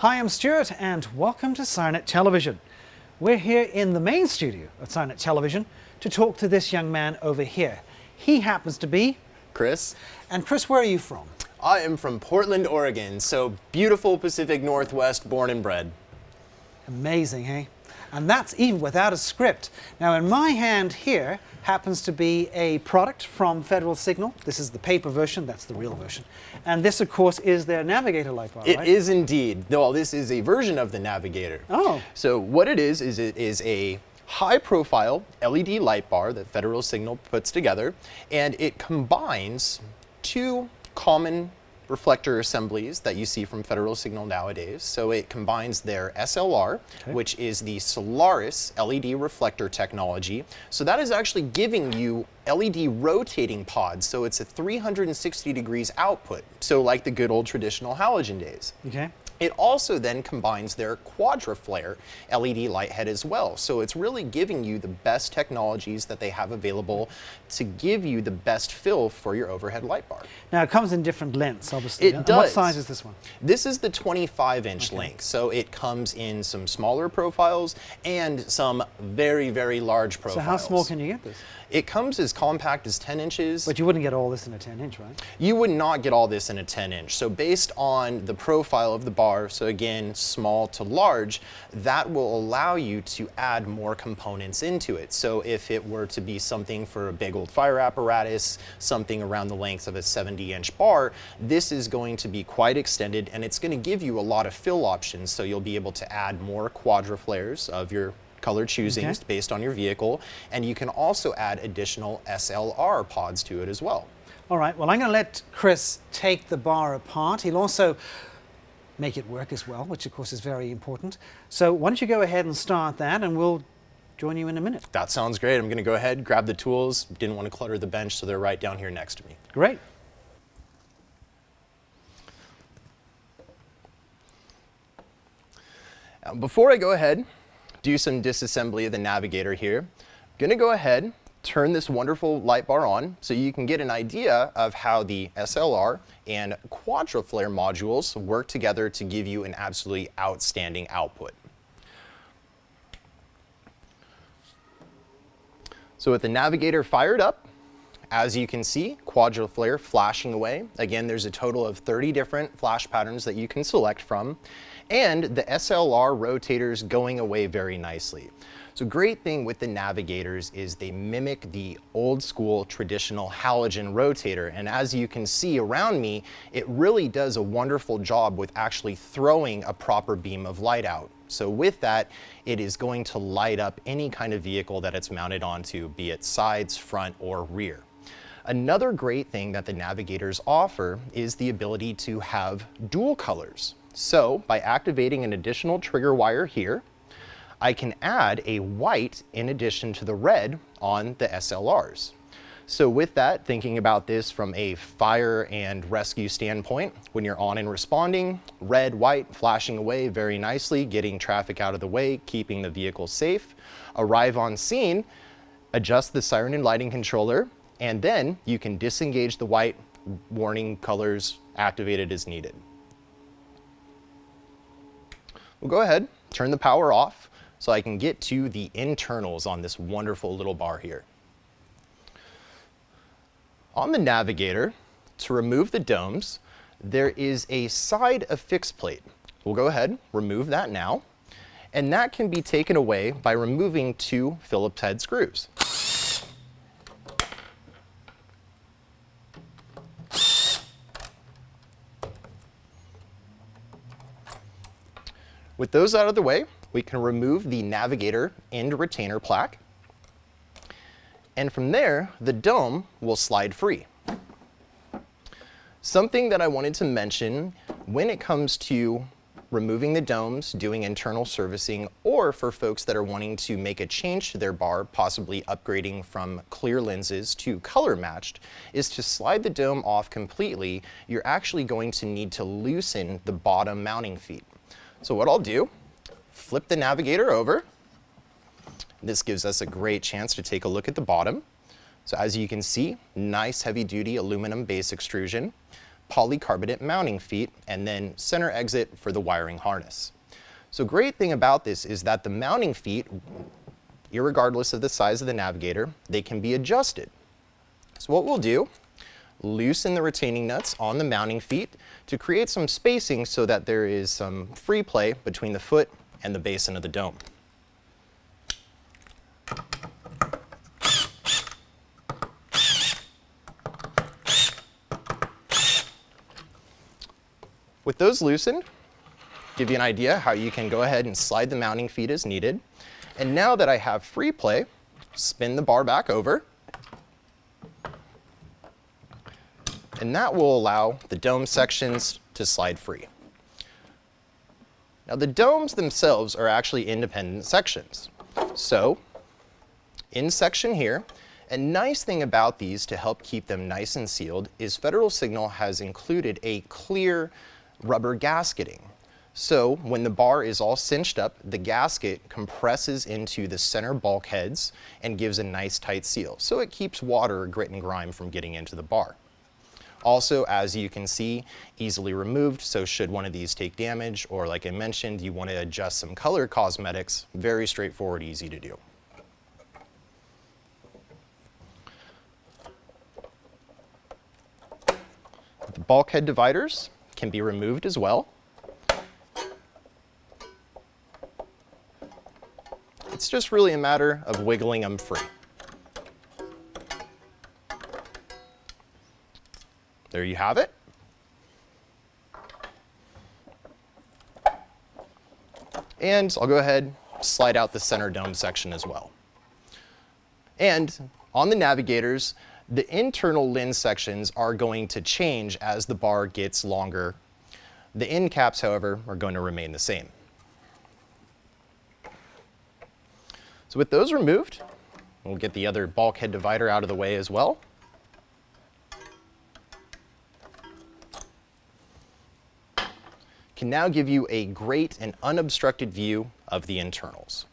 Hi, I'm Stuart and welcome to SIRENNET Television. We're here in the main studio of SIRENNET Television to talk to this young man over here. He happens to be Chris. And Chris, where are you from? I am from Portland, Oregon, so beautiful Pacific Northwest, born and bred. Amazing, hey? And that's even without a script. Now in my hand here happens to be a product from Federal Signal. This is the paper version, that's the real version. And this of course is their Navigator light bar, right? It is indeed. No, this is a version of the Navigator. Oh. So what it is a high profile LED light bar that Federal Signal puts together, and it combines two common reflector assemblies that you see from Federal Signal nowadays. So it combines their SLR, which is the Solaris LED reflector technology. So that is actually giving you LED rotating pods. So it's a 360 degrees output. So like the good old traditional halogen days. Okay. It also then combines their QuadraFlare LED light head as well. So it's really giving you the best technologies that they have available to give you the best fill for your overhead light bar. Now it comes in different lengths, obviously. It does. What size is this one? This is the 25-inch length. So it comes in some smaller profiles and some very, very large profiles. So how small can you get this? It comes as compact as 10 inches. But you wouldn't get all this in a 10-inch, right? You would not get all this in a 10-inch. So based on the profile of the bar, so again, small to large, that will allow you to add more components into it. So if it were to be something for a big old fire apparatus, something around the length of a 70-inch bar, this is going to be quite extended, and it's going to give you a lot of fill options. So you'll be able to add more QuadraFlares of your color choosings based on your vehicle, and you can also add additional SLR pods to it as well. All right, well I'm going to let Chris take the bar apart. He'll also make it work as well, which of course is very important. So why don't you go ahead and start that, and we'll join you in a minute. That sounds great. I'm going to go ahead, grab the tools. Didn't want to clutter the bench, so they're right down here next to me. Great. Before I go ahead, do some disassembly of the Navigator here, I'm going to go ahead, turn this wonderful light bar on so you can get an idea of how the SLR and QuadraFlare modules work together to give you an absolutely outstanding output. So with the Navigator fired up, as you can see, QuadraFlare flashing away. Again, there's a total of 30 different flash patterns that you can select from, and the SLR rotators going away very nicely. So great thing with the Navigators is they mimic the old school traditional halogen rotator, and as you can see around me, it really does a wonderful job with actually throwing a proper beam of light out. So with that, it is going to light up any kind of vehicle that it's mounted onto, be it sides, front, or rear. Another great thing that the Navigators offer is the ability to have dual colors. So by activating an additional trigger wire here, I can add a white in addition to the red on the SLRs. So with that, thinking about this from a fire and rescue standpoint, when you're on and responding, red, white, flashing away very nicely, getting traffic out of the way, keeping the vehicle safe. Arrive on scene, adjust the siren and lighting controller, and then you can disengage the white, warning colors activated as needed. We'll go ahead, turn the power off so I can get to the internals on this wonderful little bar here. On the Navigator, to remove the domes, there is a side affix plate. We'll go ahead, remove that now, and that can be taken away by removing two Phillips head screws. With those out of the way, we can remove the Navigator end retainer plaque, and from there, the dome will slide free. Something that I wanted to mention when it comes to removing the domes, doing internal servicing, or for folks that are wanting to make a change to their bar, possibly upgrading from clear lenses to color matched, is to slide the dome off completely. You're actually going to need to loosen the bottom mounting feet. So what I'll do, flip the Navigator over. This gives us a great chance to take a look at the bottom. So as you can see, nice heavy duty aluminum base extrusion. polycarbonate mounting feet, and then center exit for the wiring harness. So great thing about this is that the mounting feet, irregardless of the size of the Navigator, they can be adjusted. So what we'll do, loosen the retaining nuts on the mounting feet to create some spacing so that there is some free play between the foot and the basin of the dome. With those loosened, give you an idea how you can go ahead and slide the mounting feet as needed. And now that I have free play, spin the bar back over. And that will allow the dome sections to slide free. Now the domes themselves are actually independent sections. So in section here, a nice thing about these to help keep them nice and sealed is Federal Signal has included a clear rubber gasketing. So when the bar is all cinched up, the gasket compresses into the center bulkheads and gives a nice tight seal. So it keeps water, grit, and grime from getting into the bar. Also, as you can see, easily removed, so should one of these take damage, or like I mentioned, you want to adjust some color cosmetics, very straightforward, easy to do. The bulkhead dividers can be removed as well. It's just really a matter of wiggling them free. There you have it. And I'll go ahead, slide out the center dome section as well. And on the Navigators, the internal lens sections are going to change as the bar gets longer. The end caps, however, are going to remain the same. So with those removed, we'll get the other bulkhead divider out of the way as well. Can now give you a great and unobstructed view of the internals.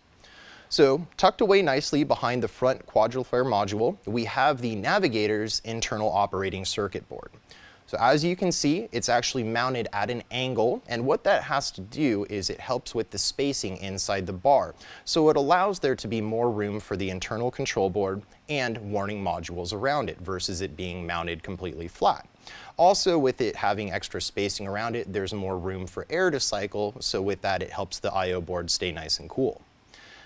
So tucked away nicely behind the front QuadraFlare module, we have the Navigator's internal operating circuit board. So as you can see, it's actually mounted at an angle, and what that has to do is it helps with the spacing inside the bar. So it allows there to be more room for the internal control board and warning modules around it versus it being mounted completely flat. Also, with it having extra spacing around it, there's more room for air to cycle, so with that it helps the I/O board stay nice and cool.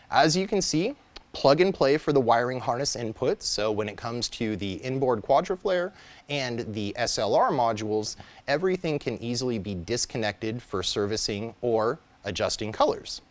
As you can see, plug and play for the wiring harness inputs, so when it comes to the inboard QuadraFlare and the SLR modules, everything can easily be disconnected for servicing or adjusting colors.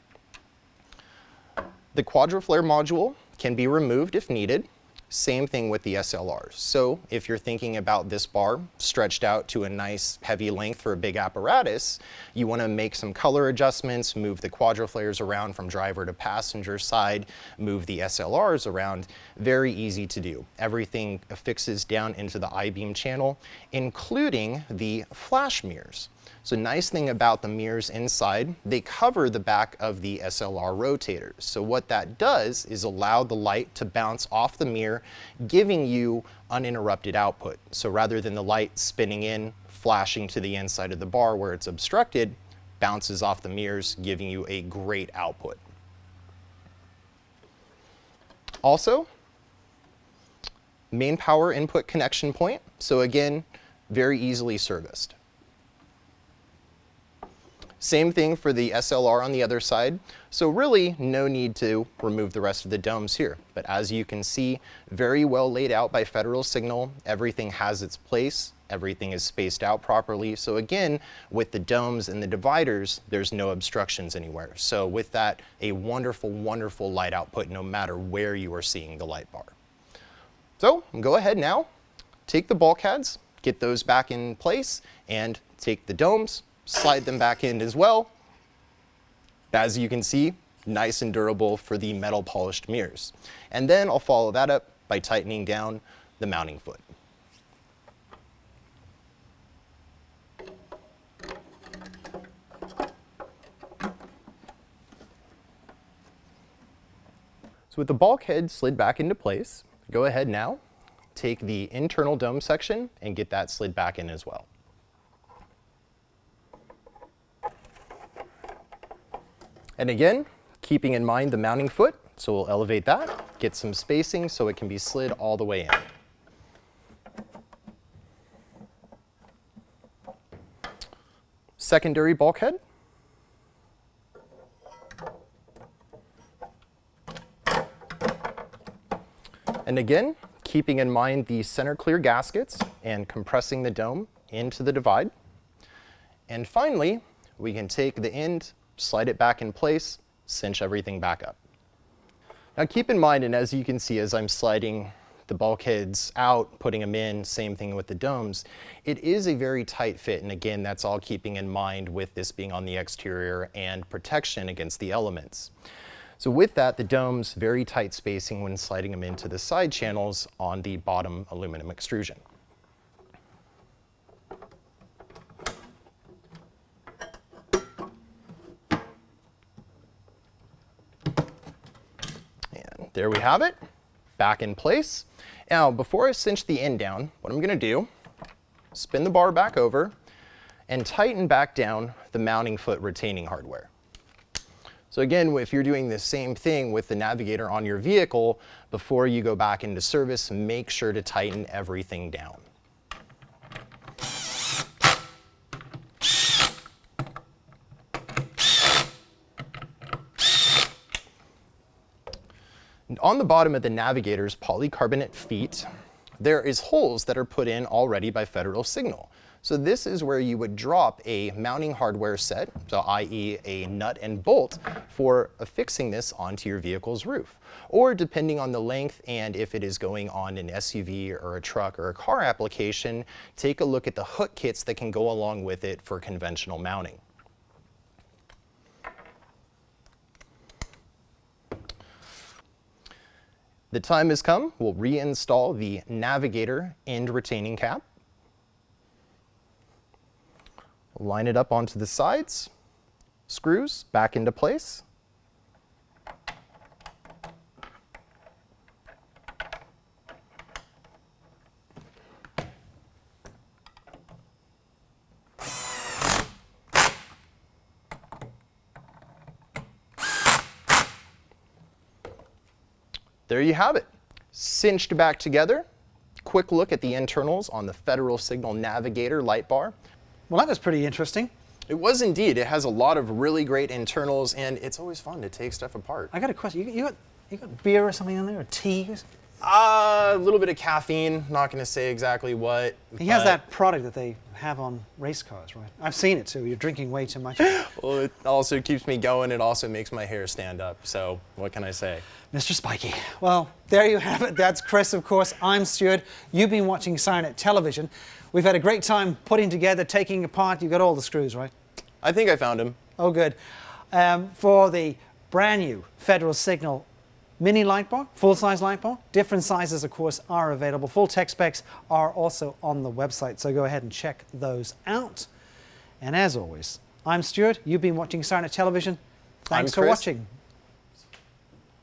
The QuadraFlare module can be removed if needed. Same thing with the SLRs. So if you're thinking about this bar stretched out to a nice heavy length for a big apparatus, you want to make some color adjustments, move the QuadraFlares around from driver to passenger side, move the SLRs around, very easy to do. Everything affixes down into the I-beam channel, including the flash mirrors. So nice thing about the mirrors inside, they cover the back of the SLR rotators. So what that does is allow the light to bounce off the mirror, giving you uninterrupted output. So rather than the light spinning in, flashing to the inside of the bar where it's obstructed, bounces off the mirrors, giving you a great output. Also, main power input connection point. So again, very easily serviced. Same thing for the SLR on the other side. So really no need to remove the rest of the domes here. But as you can see, very well laid out by Federal Signal. Everything has its place. Everything is spaced out properly. So again, with the domes and the dividers, there's no obstructions anywhere. So with that, a wonderful, wonderful light output no matter where you are seeing the light bar. So go ahead now, take the bulkheads, get those back in place, and take the domes, slide them back in as well. As you can see, nice and durable for the metal polished mirrors. And then I'll follow that up by tightening down the mounting foot. So with the bulkhead slid back into place, go ahead now, take the internal dome section and get that slid back in as well. And again, keeping in mind the mounting foot, so we'll elevate that, get some spacing so it can be slid all the way in. Secondary bulkhead. And again, keeping in mind the center clear gaskets and compressing the dome into the divide. And finally, we can take the end, slide it back in place, cinch everything back up. Now keep in mind, and as you can see as I'm sliding the bulkheads out, putting them in, same thing with the domes, it is a very tight fit, and again, that's all keeping in mind with this being on the exterior and protection against the elements. So with that, the domes, very tight spacing when sliding them into the side channels on the bottom aluminum extrusion. And there we have it, back in place. Now, before I cinch the end down, what I'm gonna do, spin the bar back over and tighten back down the mounting foot retaining hardware. So again, if you're doing the same thing with the Navigator on your vehicle, before you go back into service, make sure to tighten everything down. And on the bottom of the Navigator's polycarbonate feet, there is holes that are put in already by Federal Signal. So this is where you would drop a mounting hardware set, so i.e. a nut and bolt, for affixing this onto your vehicle's roof. Or depending on the length and if it is going on an SUV or a truck or a car application, take a look at the hook kits that can go along with it for conventional mounting. The time has come. We'll reinstall the Navigator end retaining cap. Line it up onto the sides, screws back into place. There you have it, cinched back together. Quick look at the internals on the Federal Signal Navigator light bar. Well, that was pretty interesting. It was indeed. It has a lot of really great internals, and it's always fun to take stuff apart. I got a question. You got beer or something in there, or tea? A little bit of caffeine. Not going to say exactly what. He has that product that they have on race cars, right? I've seen it too. You're drinking way too much. Well, it also keeps me going. It also makes my hair stand up. So what can I say? Mr. Spiky. Well, there you have it. That's Chris, of course. I'm Stuart. You've been watching SIRENNET television. We've had a great time putting together, taking apart. You've got all the screws, right? I think I found him. Oh, good. For the brand new Federal Signal mini light bar, full-size light bar, different sizes, of course, are available. Full tech specs are also on the website, so go ahead and check those out. And as always, I'm Stuart. You've been watching SIRENNET television. Thanks for watching.